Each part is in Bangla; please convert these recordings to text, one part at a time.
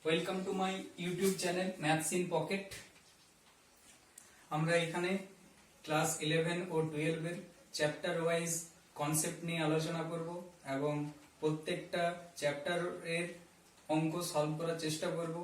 Welcome to my YouTube channel maths in pocket. আমরা এখানে ক্লাস 11 ও 12 এর চ্যাপ্টার ওয়াইজ কনসেপ্ট নিয়ে আলোচনা করব এবং প্রত্যেকটা চ্যাপ্টারের অঙ্ক সলভ করার চেষ্টা করব।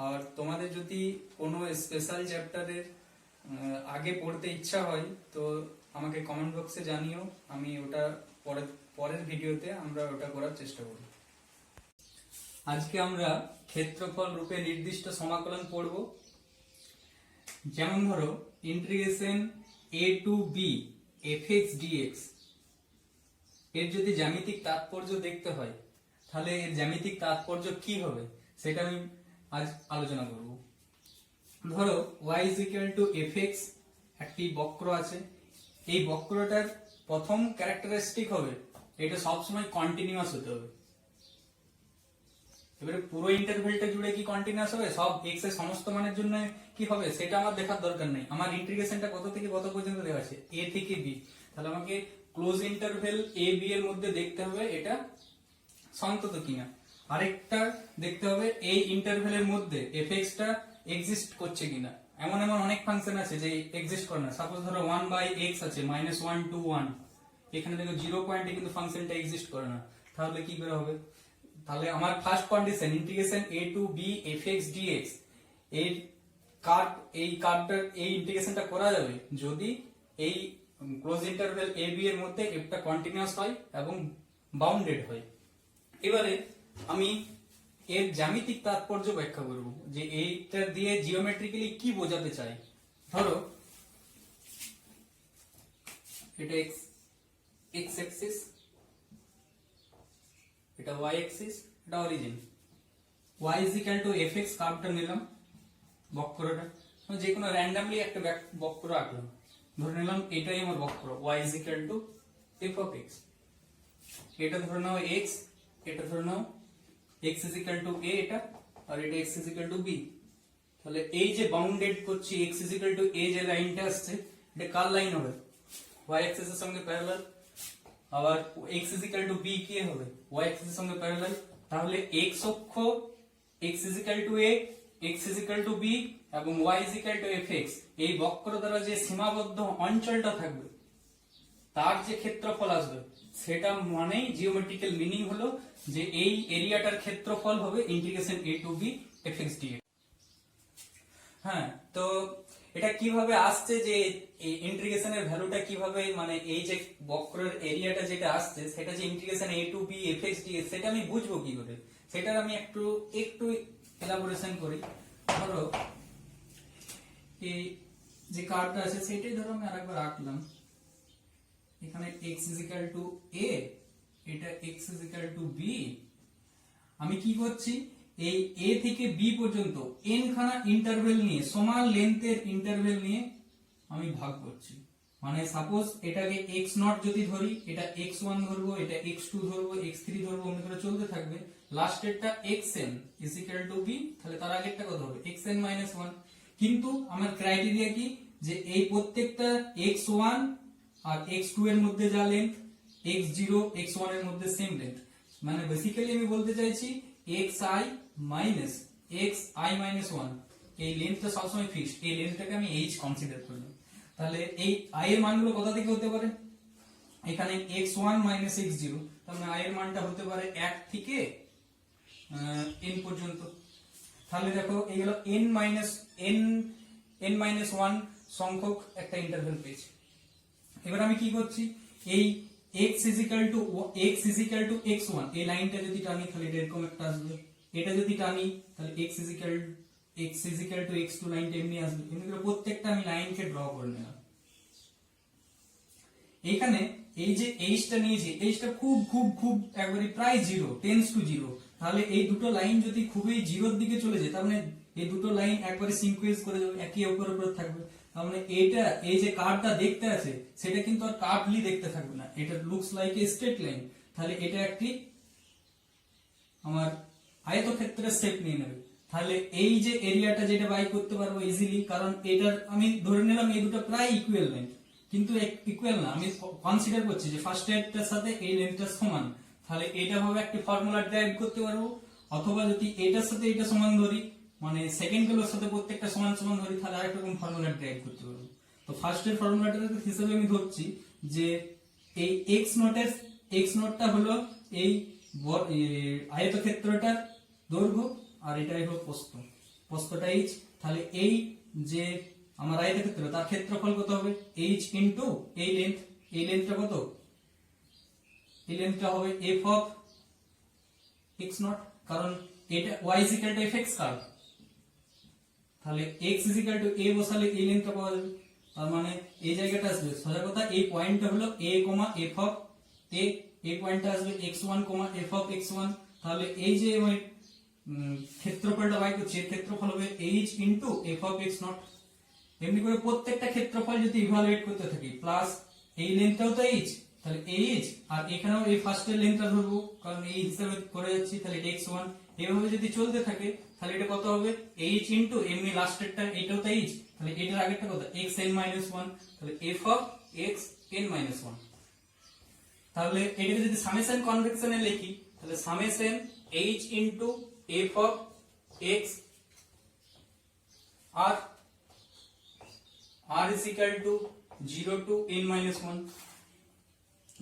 আর তোমাদের যদি কোনো স্পেশাল চ্যাপ্টারের আগে পড়তে ইচ্ছা হয় তো আমাকে কমেন্ট বক্সে জানিও, আমি ওটা পরের ভিডিওতে আমরা ওটা করার চেষ্টা করব। আজকে আমরা ক্ষেত্রফল রূপে নির্দিষ্ট সমাকলন পড়ব। যেমন ধরো integration a to b fx dx, এর যদি জ্যামিতিক তাৎপর্য দেখতে হয় তাহলে এর জ্যামিতিক তাৎপর্য কি হবে সেটা আমি আজ আলোচনা করব। ধরো y is equal to fx, একটি বক্র আছে। এই বক্রটার প্রথম ক্যারেক্টারিস্টিক হবে এটা সবসময় কন্টিনিউয়াস হতে হবে। এবারে পুরো ইন্টারভেলটা জুড়ে কি কন্টিনিউয়াস হবে, সব x এর সমস্ত মানের জন্য কি হবে সেটা আমার দেখার দরকার নেই। আমার ইন্টিগ্রেশনটা কত থেকে কত পর্যন্ত দেওয়া আছে, a থেকে b। তাহলে আমাকে ক্লোজ ইন্টারভেল a b এর মধ্যে দেখতে হবে এটা সন্তত কিনা। আরেকটা দেখতে হবে এই ইন্টারভেলের মধ্যে fx টা এক্সিস্ট করছে কিনা। এমন এমন অনেক ফাংশন আছে যে এক্সিস্ট করে না। সাপোজ ধরো 1/x আছে -1 to 1, এখানে দেখো 0 পয়েন্টে কিন্তু ফাংশনটা এক্সিস্ট করে না। তাহলে কি করে হবে? তাহলে আমার first condition integration a to b fx dx, এই কার্ভটার এই ইন্টিগ্রেশনটা করা যাবে যদি এই ক্লোজ ইন্টারভেল a b এর মধ্যে f টা কন্টিনিউয়াস হয় এবং বাউন্ডেড হয়। এবারে আমি এর জ্যামিতিক তাৎপর্য ব্যাখ্যা করব যে এইটা দিয়ে জিওমেট্রিক্যালি কি বোঝাতে চাই। ধরো এটা x অ্যাক্সিস, এটা y অ্যাক্সিস, এটা origin. y is equal to fx কার্ভটা নিলাম, বক্রটা যে কোনো র্যান্ডমলি একটা বক্র আঁকলাম। ধরে নিলাম এটাই আমার বক্র, y is equal to f of x। এটা ধরে নাও x, এটা ধরে নাও x is equal to a, এটা আর এটা x is equal to b। তাহলে এই যে বাউন্ডেড করছি x is equal to a যে লাইনটা আসছে এটা কার লাইন হবে? y অ্যাক্সিস এর সঙ্গে প্যারালাল। আবার x is equal to b কি হবে? y অ্যাক্সিস এর সঙ্গে প্যারালাল। তাহলে x অক্ষ x is equal to a, x is equal to b এবং y is equal to fx, এই বক্র দ্বারা যে সীমাবদ্ধ অঞ্চলটা থাকবে তার যে ক্ষেত্রফল আসবে সেটা মানেই জিওমেট্রিক্যাল মিনিং হলো যে এই এরিয়াটার ক্ষেত্রফল হবে integration a to b fx dx। হ্যাঁ, তো এটা কিভাবে আসছে যে এই ইন্টিগ্রেশনের ভ্যালুটা কিভাবে, মানে এই যে বক্রের এরিয়াটা যেটা আসছে সেটা যে integration a to b fx dx সেটা আমি বুঝবো কি করে, সেটার আমি একটু এলাবোরেশন করি। ধরো এই যে কার্ভটা আছে সেটাই ধরো আমি আরেকবার আঁকলাম। এখানে x is equal to a, এটা x is equal to b। আমি কি করছি, এই a থেকে b পর্যন্ত n খানা ইন্টারভেল নিয়ে, সমান লেন্থের ইন্টারভেল নিয়ে আমি ভাগ করছি। মানে সাপোজ এটাকে x0 যদি ধরি, এটা x1 ধরবো, এটা x2 ধরবো, x3 ধরবো, অমনি করে চলতে থাকবে। লাস্টেরটা xn is equal to b, তাহলে তার আগেরটা কত হবে? xn - 1। কিন্তু আমার ক্রাইটেরিয়া কি, যে এই প্রত্যেকটা x1 আর x2 এর মধ্যে যা লেন্থ, x0 x1 এর মধ্যে সেম লেন্থ। মানে বেসিক্যালি আমি বলতে চাইছি xi minus xi minus 1, এই লেন্থটা সবসময় ফিক্সড। এই লেন্থটাকে আমি h কনসিডার করলাম। তাহলে এই i এর মানগুলো কোথা থেকে হতে পারে? এখানে x1 minus x0, তাহলে i এর মানটা হতে পারে 1 থেকে n পর্যন্ত। তাহলে দেখো এইগুলো n minus 1 সংখ্যক একটা ইন্টারভেল পেয়েছি। এবার আমি কি করছি, এই x is equal to x1 এই লাইনটা যদি টানি তাহলে এরকম একটা আসবে। এটা যদি টানি তাহলে x is equal to x2 লাইনটা এমনি আসবে। এমনি করে প্রত্যেকটা আমি লাইনকে ড্র করে নিলাম। এখানে এই যে h টা নিয়েছি, h টা খুব খুব খুব একবারে প্রায় 0 টেন্ডস টু 0। তাহলে এই দুটো লাইন যদি খুবই 0 এর দিকে চলে যায় তার মানে এই দুটো লাইন একবারে সিনকুয়েন্স করে যাবে, একই উপর থাকবে। তার মানে এটা এই যে কার্ভটা দেখতে আছে সেটা কিন্তু আর কার্ভলি দেখতে থাকবে না, এটা looks like a straight line. তাহলে এটা একটি আমার আয়তক্ষেত্রের শেপ নিয়ে নেবে। তাহলে এই যে এরিয়াটা যেটা বাই করতে পারবো ইজিলি, কারণ এটার আমি ধরে নিলাম এই দুটো প্রায় ইকুয়াল লেন্থ, কিন্তু ইকুয়াল না, আমি কনসিডার করছি যে ফার্স্ট এরটার সাথে এই লেন্থটা সমান। তাহলে এটা ভাবে একটা ফর্মুলা ড্রাইভ করতে পারবো অথবা যদি এটার সাথে এটা সমান ধরি, মানে সেকেন্ড গুলোর সাথে প্রত্যেকটা সমান সমান ধরি, তাহলে আরেকটা রকম ফর্মুলা ড্রাইভ করতে পারবো। তো ফার্স্টের ফর্মুলাটা হিসেবে আমি ধরছি যে এই এক্স নটটা হলো এই আয়তক্ষেত্রটার দৈর্ঘ্য, আর এটাই হলো প্রস্থটা এইচ। তাহলে এই যে আমার আয়তক্ষেত্র তার ক্ষেত্রফল কত হবে, এইচ ইন্টু এই লেন্থটা কত, এই লেন্থটা হবে এফ অফ এক্স নট, কারণ এটা y is equal to fx curve, তাহলে x is equal to a বসালে এই লেন্থটা পাওয়া যাবে। তার মানে এই জায়গাটা আসবে সোজা কথা, এই পয়েন্টটা হলো a, f of a, এই পয়েন্টটা আসবে x1, f of x1। তাহলে এই যে আমি ক্ষেত্রফলটা বাই করছি, এর ক্ষেত্রফল হবে h into f of x not. এমনি করে প্রত্যেকটা ক্ষেত্রফল যদি ইভালুয়েট করতে থাকি, প্লাস এই লেন্থটাও তো h, তাহলে h, আর এখানেও এই ফার্স্টের লেন্থটা ধরবো কারণ এই হিসাবে করে যাচ্ছি, তাহলে এটা x1। এভাবে যদি চলতে থাকে তাহলে এটা কত হবে, h ইনটু এমনি লাস্টেরটা এটাও তো h, তাহলে এটার আগেরটা কত, xn - 1, তাহলে f of xn - 1। তাহলে এটাকে যদি সামেশন কনভেকশনে লিখি, তাহলে summation h into f of x r is equal to 0 to n - 1,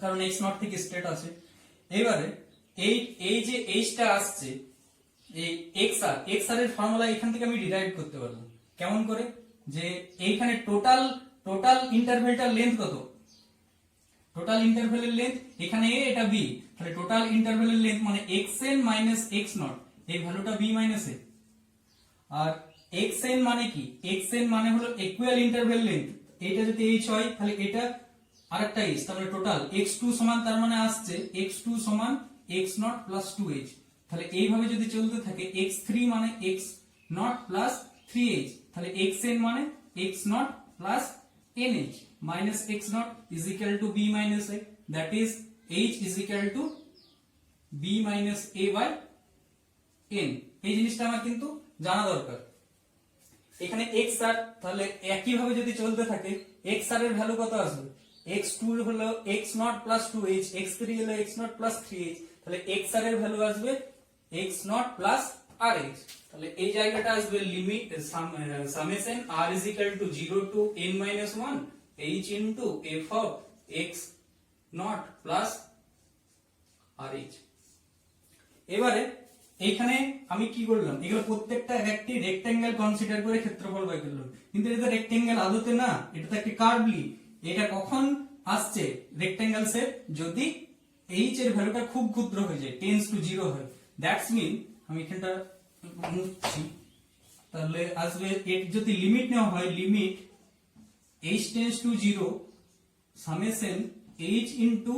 কারণ x নট থেকে স্ট্রেট আছে। এবারে এই যে h টা আসছে, এই xr এর ফর্মুলা এখান থেকে আমি ডিরাইভ করতে পারবো। কেমন করে, যে এইখানে টোটাল ইন্টারভ্যালটার লেন্থ কত, টোটাল ইন্টারভ্যালের লেন্থ এখানে a, এটা b, তাহলে টোটাল ইন্টারভ্যালের লেন্থ মানে xn - x নট, এই ভ্যালুটা b - a। আর xn মানে কি, xn মানে হলো ইকুয়াল ইন্টারভ্যাল লেন্থ, এটা যদি h হয় তাহলে এটা আরেকটা h, তাহলে টোটাল x2 সমান, তার মানে আসছে x2 সমান x নট প্লাস 2h। তাহলে এইভাবে যদি চলতে থাকে x3 মানে x নট প্লাস 3h, তাহলে xn মানে x not plus nh minus x not is equal to b minus a, that is h is equal to b minus a by n। এই জিনিসটা আমার কিন্তু জানা দরকার। এখানে xr, তাহলে একই ভাবে যদি চলতে থাকে xr এর ভ্যালু কত আসবে, x2 হলো x not plus 2h, x3 হলো x নট প্লাস 3h, তাহলে xr এর ভ্যালু আসবে x নট প্লাস rh। তাহলে এই জায়গাটা আসবে limit summation r is equal to 0 to n minus 1 h into f of x not plus rh। এবারে এইখানে আমি কি করলাম, এগুলো প্রত্যেকটা একটি রেক্টেঙ্গেল কনসিডার করে ক্ষেত্রফল বাই করলাম, কিন্তু এটা তো রেক্টেঙ্গেল আদতে না, এটা তো একটা কার্ভলি। এটা কখন আসছে রেক্টেঙ্গেল শেপ, যদি h এর ভ্যালুটা খুব ক্ষুদ্র হয়ে যায়, টেন্ডস টু 0 হয়, দ্যাটস মিন, আমি এখানটা মুছছি, তাহলে আসবে এর যদি লিমিট নেওয়া হয়, limit h tends to 0 summation h into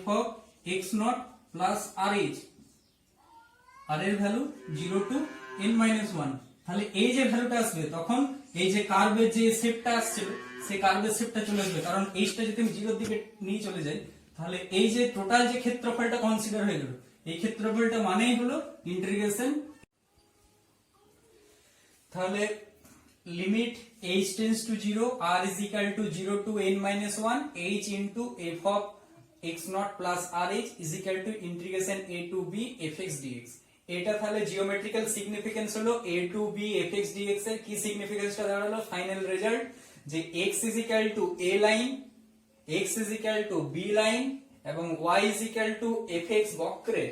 f of x not plus rh, আর এর ভ্যালু 0 টু n - 1। তাহলে এই যে ভ্যালুটা আসবে, তখন এই যে কার্ভের যে শেপটা আসছে, সেই কার্ভের শেপটা চলে আসবে, কারণ এইটা যদি আমি 0 এর দিকে নিয়ে চলে যাই, তাহলে এই যে টোটাল যে ক্ষেত্রফলটা কনসিডার হয়ে গেল, এই ক্ষেত্রফলটা মানেই হলো ইন্টিগ্রেশন। তাহলে limit h tends to 0 r is equal to 0 to n - 1 h into f of x not plus rh is equal to integration a to b fx dx। এটা তাহলে জিওমেট্রিক্যাল সিগনিফিকেন্স হলো a to b fx dx এর কি সিগনিফিকেন্সটা দাঁড়ালো, ফাইনাল রেজাল্ট, যে x is equal to a line, x is equal to b line এবং y is equal to fx বক্রে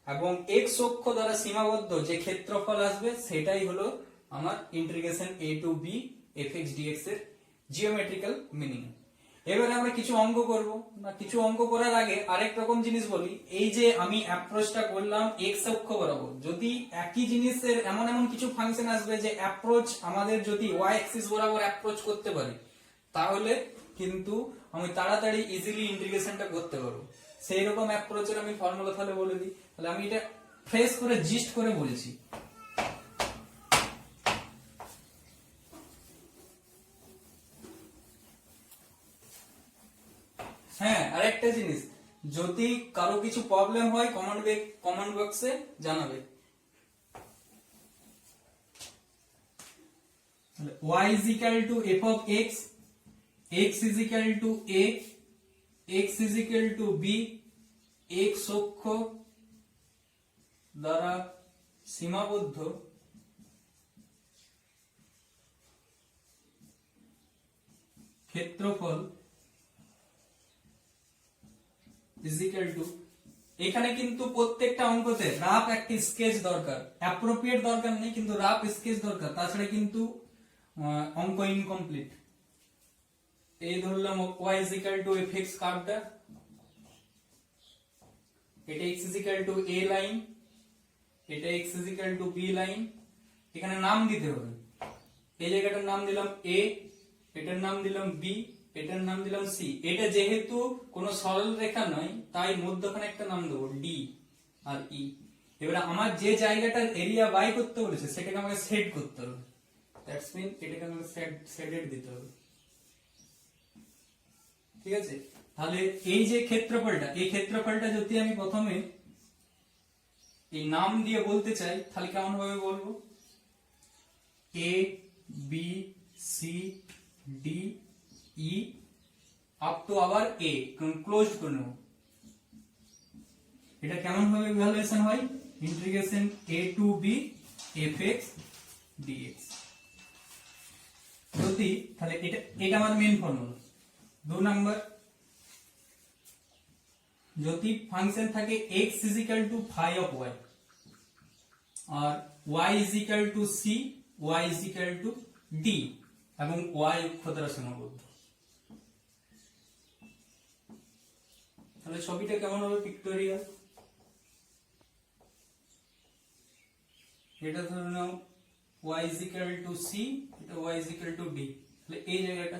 এবং x অক্ষ দ্বারা সীমাবদ্ধ যে ক্ষেত্রফল আসবে সেটাই হলো আমার integration a to b fx dx এর জিওমেট্রিক্যাল মিনিং। এবারে আমরা কিছু অঙ্ক করব, না কিছু অঙ্ক করার আগে আরেক রকম জিনিস বলি, এই যে আমি অ্যাপ্রোচটা করলাম x অক্ষ বরাবর, যদি একই জিনিসের এমন এমন কিছু ফাংশন আসবে যে অ্যাপ্রোচ আমাদের যদি y অ্যাক্সিস বরাবর অ্যাপ্রোচ করতে পারি, তাহলে কিন্তু আমি তাড়াতাড়ি ইজিলি ইন্টিগ্রেশনটা করতে পারবো। সেই রকম অ্যাপ্রোচের আমি ফর্মুলা তাহলে বলে দিই, তাহলে আমি এটা ফ্রেশ করে জিস্ট করে বলছি। হ্যাঁ, আরেকটা জিনিস, যদি কারো কিছু প্রবলেম হয় কমেন্ট বক্সে জানাবে। y is equal to f of x, x is equal to a, x is equal to b, x অক্ষ দ্বারা সীমাবদ্ধ ক্ষেত্রফল ইজ ইকুয়াল টু, এখানে কিন্তু প্রত্যেকটা অঙ্কতে রাফ একটি স্কেচ দরকার, অ্যাপ্রোপ্রিয়েট দরকার নেই, কিন্তু রাফ স্কেচ দরকার, তাছাড়া কিন্তু অঙ্ক ইনকমপ্লিট। এই ধরলাম y is equal to fx কার্ভটা, এটা x is equal to a line, এটা x is equal to b line. এখানে নাম দিতে হবে, এই জায়গাটার নাম দিলাম a, এটার নাম দিলাম b, এটার নাম দিলাম c। এটা যেহেতু কোনো সরল রেখা নয় তাই মধ্যখানে একটা নাম দেবো d আর e। এবারে আমার যে জায়গাটার এরিয়া বাই করতে বলেছে সেটাকে আমাকে সেট করতে হবে, দ্যাটস মিন এটাকে আমাকে সেটেড দিতে হবে। ঠিক আছে, তাহলে এই যে ক্ষেত্রফলটা, এই ক্ষেত্রফলটা যদি আমি প্রথমে এই নাম দিয়ে বলতে চাই তাহলে কেমন ভাবে বলবো, a b c d e up to আবার a, ক্লোজ করে নেব। এটা কেমন ভাবে ইভালুয়েশন হয়, integration a to b fx dx। যদি তাহলে এটা আমার মেইন ফর্মুলা। 2 নাম্বার, যদি ফাংশন থাকে x is equal to phi of y আর y is equal to c, y is equal to d এবং y অক্ষ দ্বারা সীমাবদ্ধ, তাহলে ছবিটা কেমন হবে, পিক্টোরিয়াল। এটা ধরে নাও y is equal to c, এটা y is equal to d, তাহলে এই জায়গাটা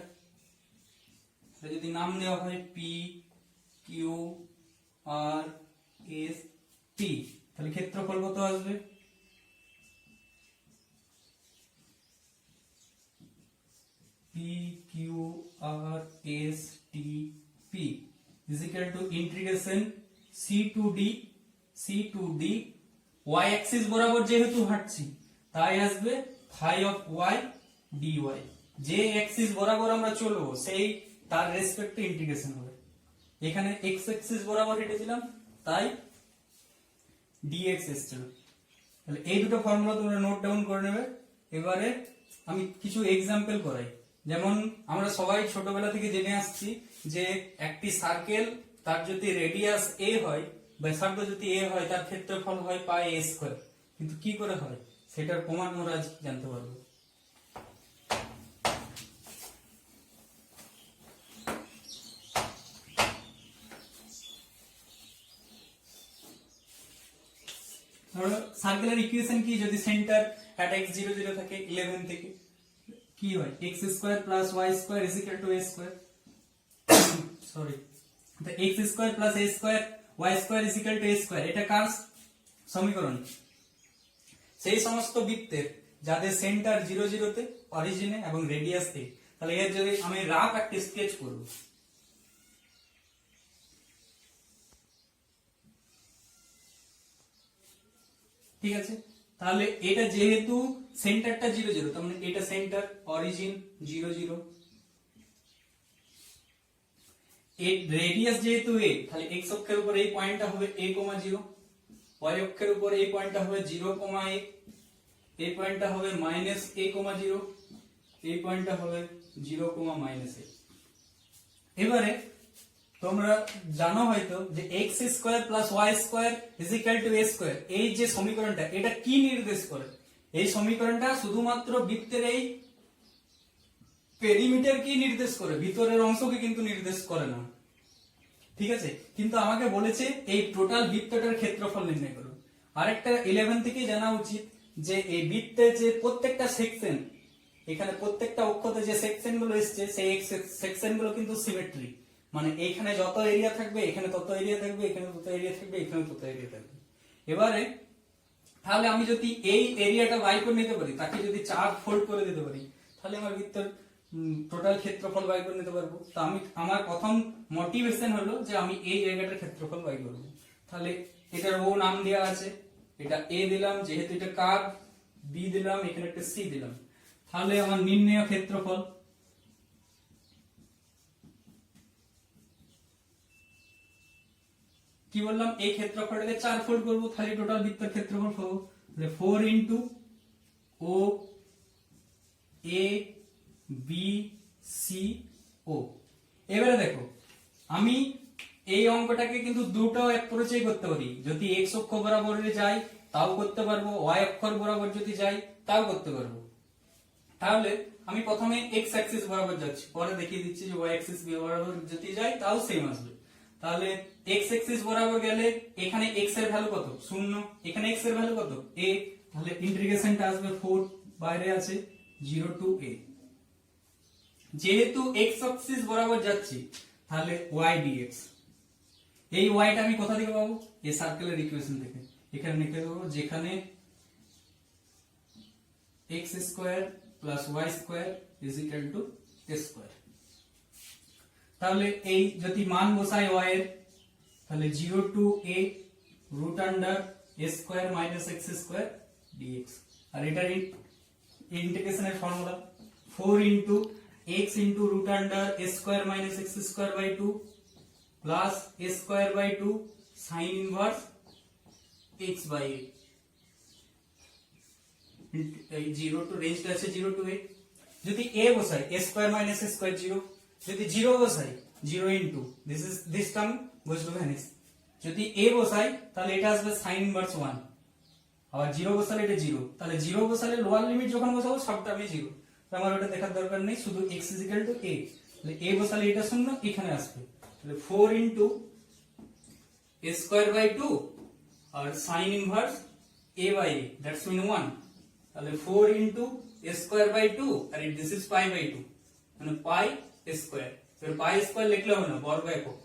যদি নাম দেওয়া হয় p q r s t, তাহলে ক্ষেত্রফল কত আসবে, p q r s t p is equal to integration c to d y axis বরাবর যেহেতু হাঁটছি তাই আসবে phi of y dy। যে অ্যাক্সিস বরাবর আমরা চলবো সেই তার রেসপেক্টে ইন্টিগ্রেশন হবে। এখানে x অ্যাক্সিস বরাবর হেঁটেছিলাম তাই dx এসেছিল। তাহলে এই দুটো ফর্মুলা তোমরা নোট ডাউন করে নেবে। এবারে আমি কিছু এক্সাম্পল করাই। যেমন আমরা সবাই ছোটবেলা থেকে জেনে আসছি যে একটি সার্কেল তার যদি রেডিয়াস a হয়, ব্যাসার্ধ যদি a হয়, তার ক্ষেত্রফল হয় পাই a স্কয়ার। কিন্তু কি করে হয় সেটার প্রমাণ আমরা আজ জানতে পারবো। সার্কেলের ইকুয়েশন কি, যদি সেন্টার at x 0 0 থাকে 11 থেকে, কি হয় x square plus y square is equal to a square. Sorry, তো x square plus a square y square is equal to a square, এটা কার সমীকরণ? সেই সমস্ত বৃত্তের যাদের সেন্টার 0 0 তে, অরিজিনে এবং রেডিয়াস এ। তাহলে এর যদি আমি রাফ একটা স্কেচ করব, ঠিক আছে, তাহলে এটা যেহেতু সেন্টারটা 0 0, তার মানে এটা সেন্টার, অরিজিন 0 0, এর রেডিয়াস যেহেতু a, তাহলে x অক্ষের উপর এই পয়েন্টটা হবে a, 0, y অক্ষের উপর এই পয়েন্টটা হবে 0, a, এই পয়েন্টটা হবে -a, 0, এই পয়েন্টটা হবে 0, -a। এবারে তোমরা জানো হয়তো যে x square plus y square is equal to a square, এই যে সমীকরণটা এটা কি নির্দেশ করে? এই সমীকরণটা শুধুমাত্র বৃত্তের এই পেরিমিটার কি নির্দেশ করে, ভিতরের অংশকে কিন্তু নির্দেশ করে না। ঠিক আছে, কিন্তু আমাকে বলেছে এই টোটাল বৃত্তটার ক্ষেত্রফল নির্ণয় করো। আরেকটা 11 থেকে জানা উচিত যে এই বৃত্তের যে প্রত্যেকটা সেকশন, এখানে প্রত্যেকটা অক্ষতে যে সেকশন গুলো এসছে সেই সেকশন গুলো কিন্তু সিমেট্রি, মানে এইখানে যত এরিয়া থাকবে এখানে তত এরিয়া থাকবে, এখানে তত এরিয়া থাকবে, এখানে তত এরিয়া থাকবে। এবারে তাহলে আমি যদি এই এরিয়াটা বাই করে নিতে পারি, তাকে যদি 4 ফোল্ড করে দিতে পারি, তাহলে আমার বৃত্তের টোটাল ক্ষেত্রফল বাই করে নিতে পারবো। তো আমার প্রথম মোটিভেশন হলো যে আমি এই জায়গাটার ক্ষেত্রফল বাই করব। তাহলে এটার ও নাম দেওয়া আছে, এটা a দিলাম যেহেতু এটা কার্ভ, b দিলাম, এখানে একটা c দিলাম। তাহলে আমার নির্ণেয় ক্ষেত্রফল কি বললাম, এই ক্ষেত্রফলটাকে 4 ফোল্ড করব, তাহলে টোটাল বৃত্তের ক্ষেত্রফল পাবো। তাহলে 4 into O A B C ও। এবারে দেখো আমি এই অঙ্কটাকে কিন্তু দুটো অ্যাপ্রোচেই করতে পারি, যদি এক্স অক্ষ বরাবর যাই তাও করতে পারবো, ওয়াই অক্ষর বরাবর যদি যাই তাও করতে পারবো। তাহলে আমি প্রথমে এক্স অ্যাক্সিস বরাবর যাচ্ছি, পরে দেখিয়ে দিচ্ছি যে ওয়াই অ্যাক্সিস বরাবর যদি যাই তাও সেম আসবে। তাহলে এক্স অ্যাক্সিস বরাবর গেলে এখানে এক্স এর ভ্যালু কত, 0, এখানে এক্স এর ভ্যালু কত, a, তাহলে ইন্টিগ্রেশনটা আসবে 4, বাইরে আছে 0 টু a। যেহেতু এক্স অ্যাক্সিস বরাবর যাচ্ছি তাহলে y dx, এই y টা আমি কোথা থেকে পাবো, এই সার্কেলের ইকুয়েশন থেকে। এখানে লিখে দেবো যেখানে x square plus y square is equal to a square. তাহলে এই যদি মান বসাই y এর, তাহলে 0 two a root under a square minus x square dx। আর এটার ইন্টিগ্রেশনের formula 4 into x into root under a square minus x square by 2 plus a square by 2 sin inverse x by a। এই 0 টু রেঞ্জটা আছে 0 টু a। যদি a বসাই a square minus a square 0, যদি 0 বসাই 0 into this term goes to vanish. যদি a বসাই তাহলে এটা আসবে sin ইনভার্স 1, আবার 0 বসালে এটা 0, তাহলে 0 বসালে লোয়ার লিমিট যখন বসাবো সব টার্মই 0, তো আমার ওটা দেখার দরকার নেই, শুধু x a, তাহলে a বসালে এটা শূন্য এখানে আসবে। তাহলে 4 ইনটু a স্কয়ার বাই 2 আর sin inverse a by a, that's mean 1। তাহলে 4 ইনটু a স্কয়ার বাই 2 আর দিস ইজ পাই বাই 2, মানে পাই স্কয়ার। এর পাই স্কয়ার লিখলে হবে না, বর্গ একক,